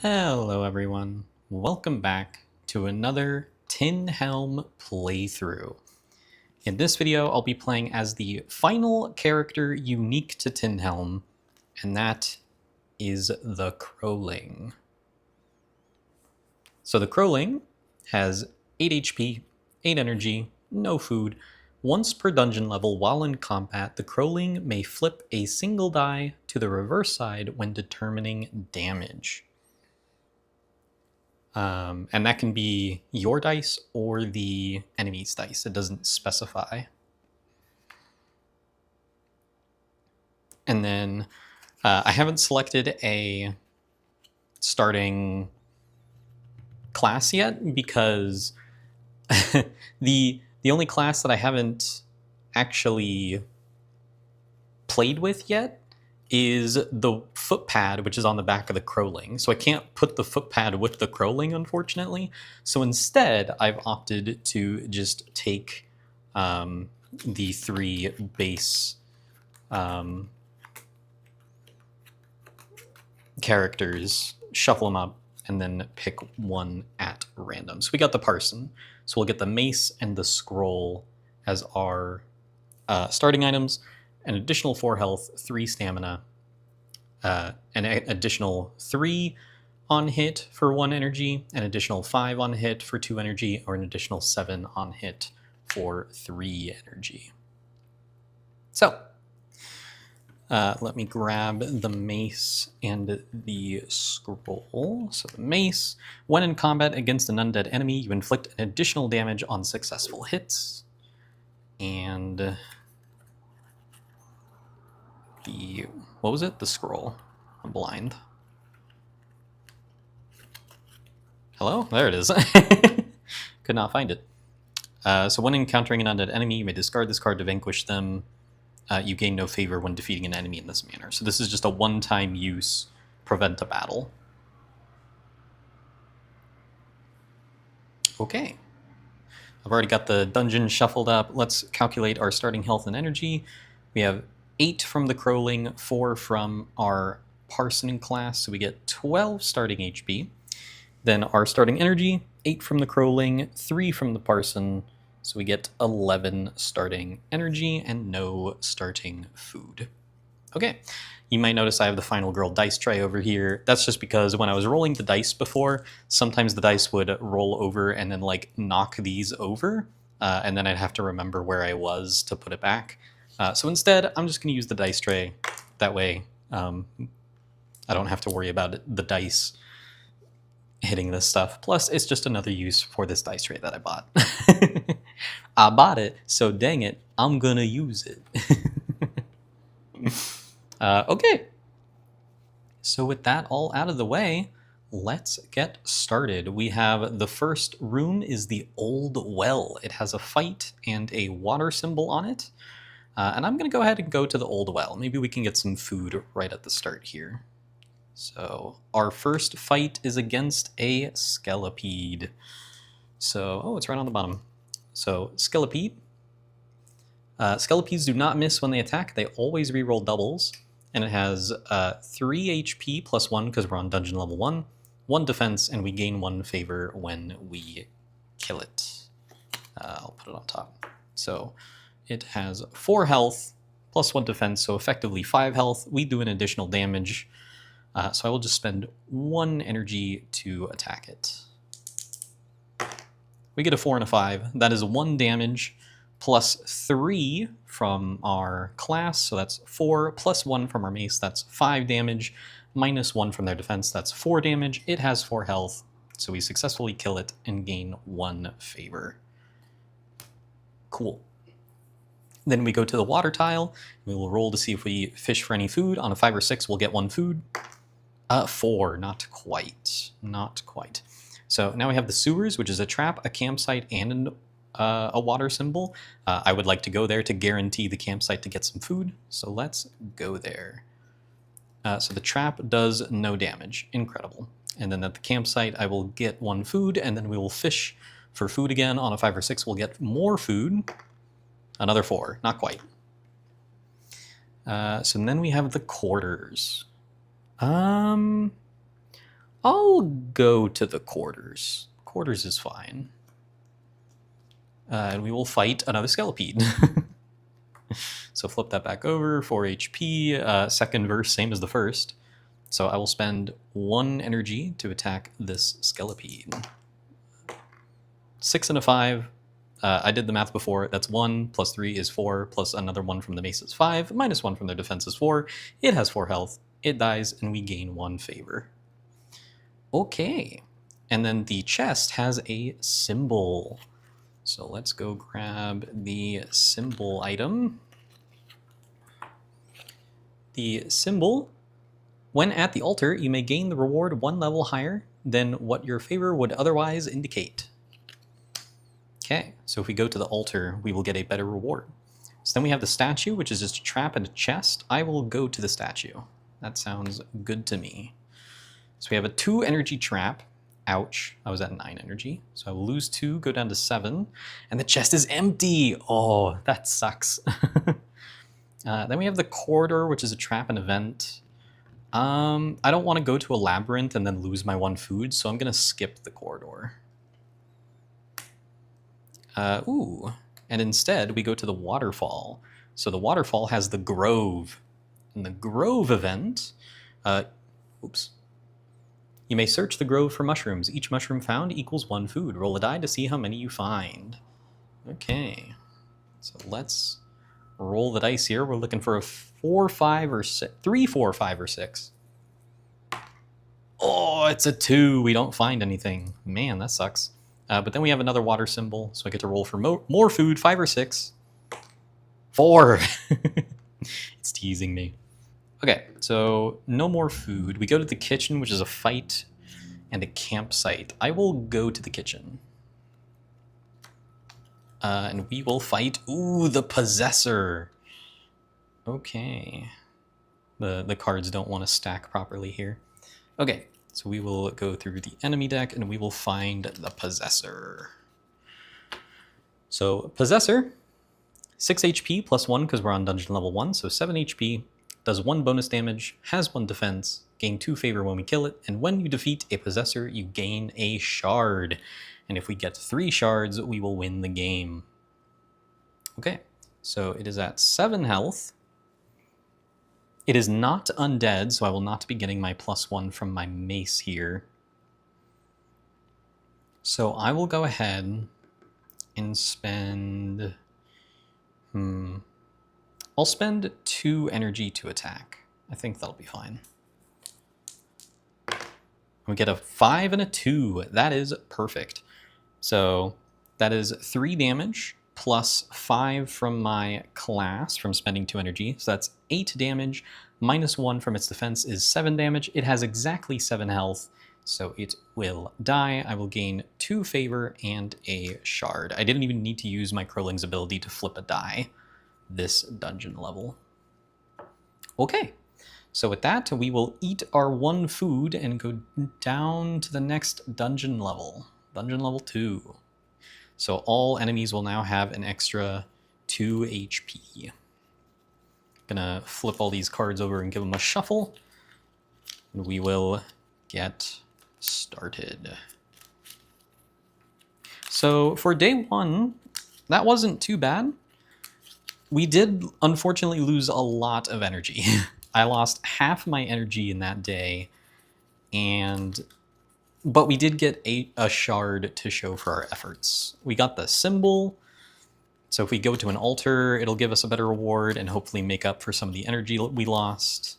Hello everyone, welcome back to another Tin Helm playthrough. In this video, I'll be playing as the final character unique to Tin Helm, and that is the Kroling. So the Kroling has 8 HP, 8 energy, no food. Once per dungeon level while in combat, the Kroling may flip a single die to the reverse side when determining damage. And that can be your dice or the enemy's dice. It doesn't specify. And then I haven't selected a starting class yet because the only class that I haven't actually played with yet is the footpad, which is on the back of the Kroling. So I can't put the footpad with the Kroling, unfortunately. So instead, I've opted to just take the 3 base characters, shuffle them up, and then pick one at random. So we got the Parson. So we'll get the mace and the scroll as our starting items. An additional 4 health, 3 stamina, an additional 3 on hit for 1 energy, an additional 5 on hit for 2 energy, or an additional 7 on hit for 3 energy. So, let me grab the mace and the scroll. So the mace, when in combat against an undead enemy, you inflict an additional damage on successful hits. And what was it? The scroll. I'm blind. Hello? There it is. Could not find it. So when encountering an undead enemy, you may discard this card to vanquish them. You gain no favor when defeating an enemy in this manner. So this is just a one-time use, prevent a battle. Okay. I've already got the dungeon shuffled up. Let's calculate our starting health and energy. We have 8 from the Kroling, 4 from our Parson class, so we get 12 starting HP. Then our starting energy, 8 from the Kroling, 3 from the Parson, so we get 11 starting energy and no starting food. Okay, you might notice I have the Final Girl dice tray over here. That's just because when I was rolling the dice before, sometimes the dice would roll over and then like knock these over, and then I'd have to remember where I was to put it back. So instead, I'm just going to use the dice tray. That way, I don't have to worry about the dice hitting this stuff. Plus, it's just another use for this dice tray that I bought. I bought it, so dang it, I'm going to use it. Okay. So with that all out of the way, let's get started. We have the first room is the Old Well. It has a fight and a water symbol on it. And I'm going to go ahead and go to the Old Well. Maybe we can get some food right at the start here. So our first fight is against a Skelipede. So, oh, it's right on the bottom. So Skelipede. Skelipedes do not miss when they attack. They always reroll doubles. And it has 3 HP plus 1 because we're on dungeon level 1, 1 defense, and we gain 1 favor when we kill it. I'll put it on top. So it has 4 health plus 1 defense, so effectively 5 health. We do an additional damage, so I will just spend 1 energy to attack it. We get a 4 and a 5. That is 1 damage plus 3 from our class, so that's 4, plus 1 from our mace, that's 5 damage, minus 1 from their defense, that's 4 damage. It has 4 health, so we successfully kill it and gain 1 favor. Cool. Then we go to the water tile. We will roll to see if we fish for any food. On a 5 or 6, we'll get 1 food. 4, not quite. Not quite. So now we have the sewers, which is a trap, a campsite, and a water symbol. I would like to go there to guarantee the campsite to get some food. So let's go there. So the trap does no damage. Incredible. And then at the campsite, I will get 1 food, and then we will fish for food again. On a 5 or 6, we'll get more food. Another 4, not quite. So then we have the quarters. I'll go to the quarters. Quarters is fine. And we will fight another Skelepede. So flip that back over, 4 HP, second verse, same as the first. So I will spend 1 energy to attack this Skelepede. 6 and a 5. I did the math before. That's 1 plus 3 is 4, plus another 1 from the mace is 5, minus 1 from their defense is 4. It has 4 health. It dies, and we gain 1 favor. Okay. And then the chest has a symbol. So let's go grab the symbol item. The symbol, when at the altar, you may gain the reward 1 level higher than what your favor would otherwise indicate. Okay, so if we go to the altar, we will get a better reward. So then we have the statue, which is just a trap and a chest. I will go to the statue. That sounds good to me. So we have a 2 energy trap. Ouch, I was at 9 energy. So I will lose 2, go down to 7. And the chest is empty. Oh, that sucks. Then we have the corridor, which is a trap and event. I don't want to go to a labyrinth and then lose my 1 food, so I'm going to skip the corridor. Ooh, and instead we go to the waterfall. So the waterfall has the grove. In the grove event, oops. You may search the grove for mushrooms. Each mushroom found equals 1 food. Roll a die to see how many you find. Okay, so let's roll the dice here. We're looking for a 4, 5, or 6. 3, 4, 5, or 6. Oh, it's a 2. We don't find anything. Man, that sucks. But then we have another water symbol, so I get to roll for more food, 5 or 6. 4. It's teasing me. Okay, so no more food. We go to the kitchen, which is a fight and a campsite. I will go to the kitchen. And we will fight, ooh, the Possessor. Okay. The cards don't want to stack properly here. Okay, so we will go through the enemy deck and we will find the Possessor. So Possessor, 6 HP plus 1 because we're on dungeon level 1, so 7 HP, does 1 bonus damage, has 1 defense, gain 2 favor when we kill it, and when you defeat a Possessor, you gain a shard. And if we get 3 shards, we will win the game. Okay, so it is at 7 health. It is not undead, so I will not be getting my +1 from my mace here. So I will go ahead and spend... I'll spend 2 energy to attack. I think that'll be fine. We get a 5 and a 2. That is perfect. So that is 3 damage plus 5 from my class from spending 2 energy. So that's 8 damage minus 1 from its defense is 7 damage. It has exactly 7 health, so it will die. I will gain 2 favor and a shard. I didn't even need to use my Kroling's ability to flip a die this dungeon level. Okay. So with that, we will eat our 1 food and go down to the next dungeon level. Dungeon level 2. So all enemies will now have an extra 2 HP. Gonna flip all these cards over and give them a shuffle. And we will get started. So for day 1, that wasn't too bad. We did unfortunately lose a lot of energy. I lost half my energy in that day, but we did get a shard to show for our efforts. We got the symbol, so if we go to an altar, it'll give us a better reward and hopefully make up for some of the energy we lost.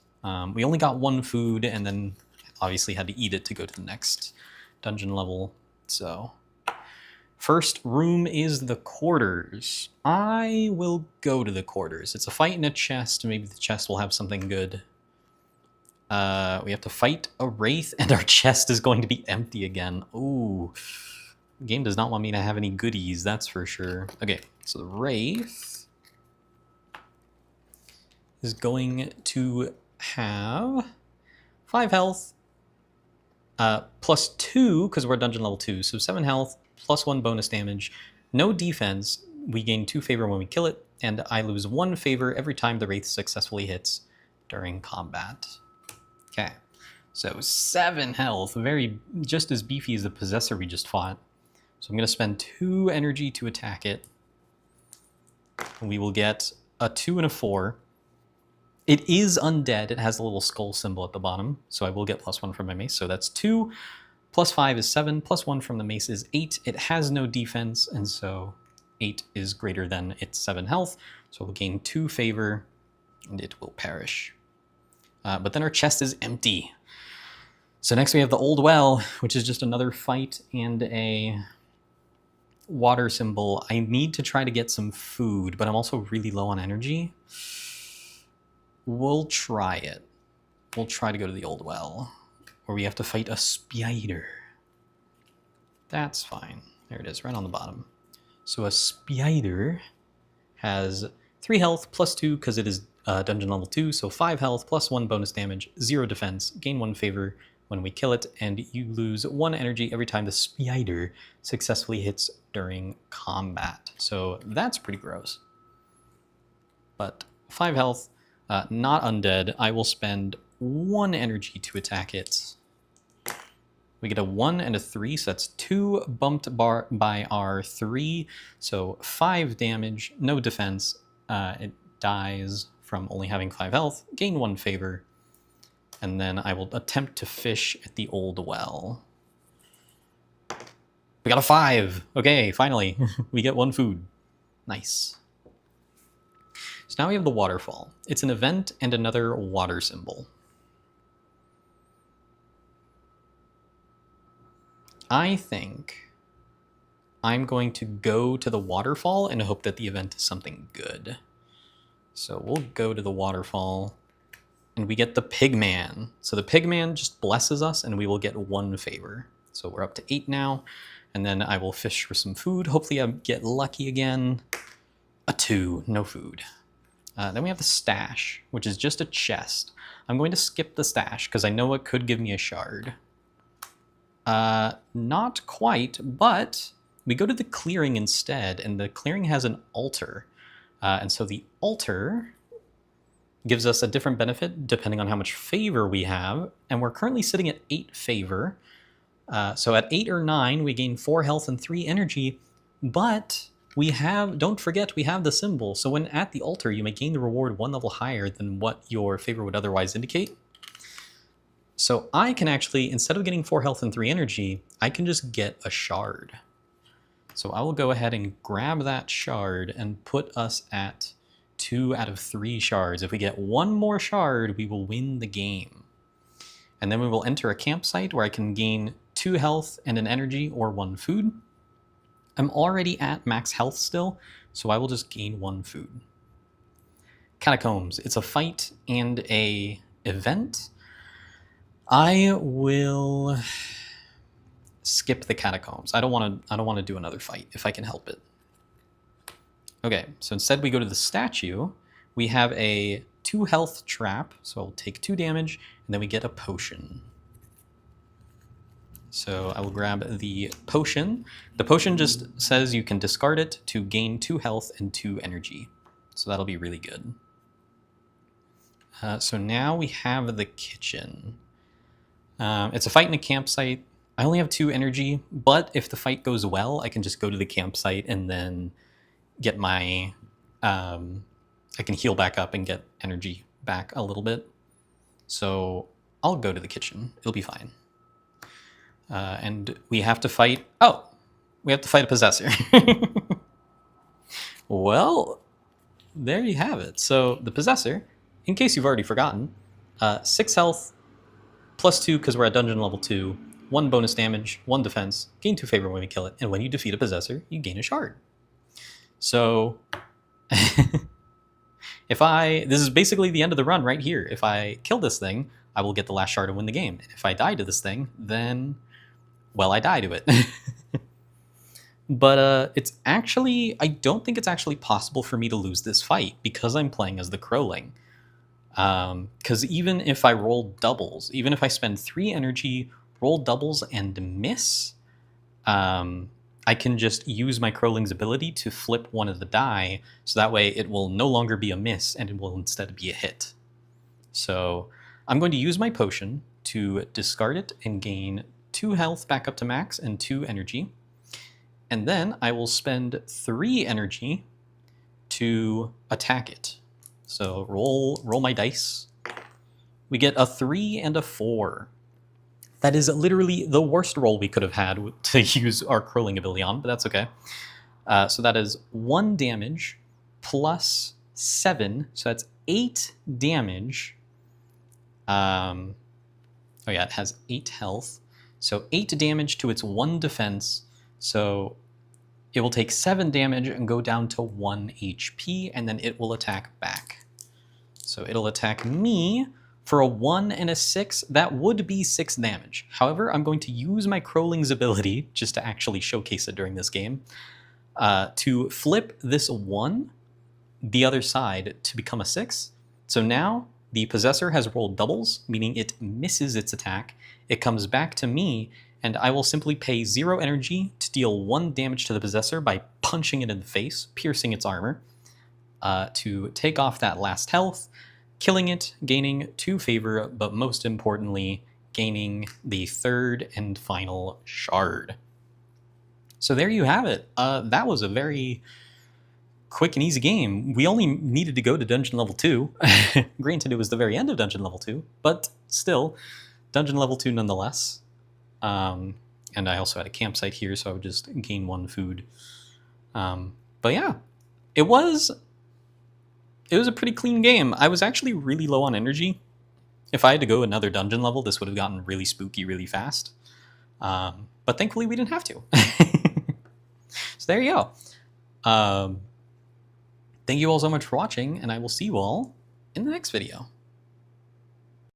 We only got 1 food and then obviously had to eat it to go to the next dungeon level. So first room is the quarters. I will go to the quarters. It's a fight in a chest. Maybe the chest will have something good. We have to fight a wraith, and our chest is going to be empty again. Ooh. The game does not want me to have any goodies, that's for sure. Okay, so the wraith is going to have 5 health, plus 2, because we're dungeon level 2, so 7 health, plus 1 bonus damage, no defense, we gain 2 favor when we kill it, and I lose 1 favor every time the wraith successfully hits during combat. Okay, So 7 health, just as beefy as the Possessor we just fought. So I'm going to spend 2 energy to attack it. And we will get a 2 and a 4. It is undead. It has a little skull symbol at the bottom, so I will get +1 from my mace. So that's 2, plus 5 is 7, +1 from the mace is 8. It has no defense, and so 8 is greater than its 7 health. So we'll gain 2 favor, and it will perish. But then our chest is empty. So next we have the Old Well, which is just another fight and a water symbol. I need to try to get some food, but I'm also really low on energy. We'll try it. We'll try to go to the Old Well, where we have to fight a spider. That's fine. There it is, right on the bottom. So a spider has 3 health, +2, because it is dungeon level 2, so 5 health, +1 bonus damage, 0 defense, gain 1 favor when we kill it, and you lose 1 energy every time the spider successfully hits during combat. So that's pretty gross. But 5 health, not undead. I will spend 1 energy to attack it. We get a 1 and a 3, so that's 2 bumped by our 3, so 5 damage, no defense. It dies from only having 5 health, gain 1 favor, and then I will attempt to fish at the Old Well. We got a 5! Okay, finally, we get 1 food. Nice. So now we have the waterfall. It's an event and another water symbol. I think I'm going to go to the waterfall and hope that the event is something good. So we'll go to the waterfall, and we get the Pigman. So the Pigman just blesses us, and we will get 1 favor. So we're up to 8 now, and then I will fish for some food. Hopefully I get lucky again. A 2, no food. Then we have the stash, which is just a chest. I'm going to skip the stash because I know it could give me a shard. Not quite, but we go to the clearing instead, and the clearing has an altar. And so the altar gives us a different benefit depending on how much favor we have, and we're currently sitting at 8 favor. So at 8 or 9, we gain 4 health and 3 energy, but we have, don't forget, we have the symbol. So when at the altar, you may gain the reward 1 level higher than what your favor would otherwise indicate. So I can actually, instead of getting 4 health and 3 energy, I can just get a shard. So I will go ahead and grab that shard and put us at 2 out of 3 shards. If we get 1 more shard, we will win the game. And then we will enter a campsite where I can gain 2 health and an energy or 1 food. I'm already at max health still, so I will just gain 1 food. Catacombs. It's a fight and a event. I will skip the catacombs. I don't want to do another fight if I can help it. Okay, so instead we go to the statue. We have a 2 health trap, so I'll take 2 damage, and then we get a potion. So I will grab the potion. The potion just says you can discard it to gain 2 health and 2 energy. So that'll be really good. So now we have the kitchen. It's a fight in a campsite. I only have 2 energy, but if the fight goes well, I can just go to the campsite and then get my... I can heal back up and get energy back a little bit. So I'll go to the kitchen. It'll be fine. And we have to fight... Oh! We have to fight a possessor. Well, there you have it. So the possessor, in case you've already forgotten, 6 health, +2 because we're at dungeon level 2, 1 bonus damage, 1 defense, gain 2 favor when we kill it, and when you defeat a possessor, you gain a shard. So... this is basically the end of the run right here. If I kill this thing, I will get the last shard and win the game. If I die to this thing, then, well, I die to it. But it's actually, I don't think it's actually possible for me to lose this fight because I'm playing as the Kroling. Because even if I roll doubles, even if I spend 3 energy, roll doubles, and miss, I can just use my Kroling's ability to flip one of the die, so that way it will no longer be a miss, and it will instead be a hit. So I'm going to use my potion to discard it and gain 2 health back up to max and 2 energy. And then I will spend 3 energy to attack it. So roll my dice. We get a 3 and a 4. That is literally the worst roll we could have had to use our Kroling ability on, but that's okay. So that is 1 damage plus 7, so that's 8 damage. Oh yeah, it has 8 health. So 8 damage to its 1 defense. So it will take 7 damage and go down to 1 HP, and then it will attack back. So it'll attack me for a 1 and a 6. That would be 6 damage. However, I'm going to use my Kroling's ability, just to actually showcase it during this game, to flip this 1 the other side to become a 6. So now the Possessor has rolled doubles, meaning it misses its attack. It comes back to me, and I will simply pay 0 energy to deal 1 damage to the Possessor by punching it in the face, piercing its armor, to take off that last health, killing it, gaining 2 favor, but most importantly, gaining the 3rd and final shard. So there you have it. That was a very quick and easy game. We only needed to go to dungeon level 2. Granted, it was the very end of dungeon level 2, but still, dungeon level 2 nonetheless. And I also had a campsite here, so I would just gain 1 food. But yeah, it was a pretty clean game. I was actually really low on energy. If I had to go another dungeon level, this would have gotten really spooky really fast. But thankfully, we didn't have to. So there you go. Thank you all so much for watching, and I will see you all in the next video.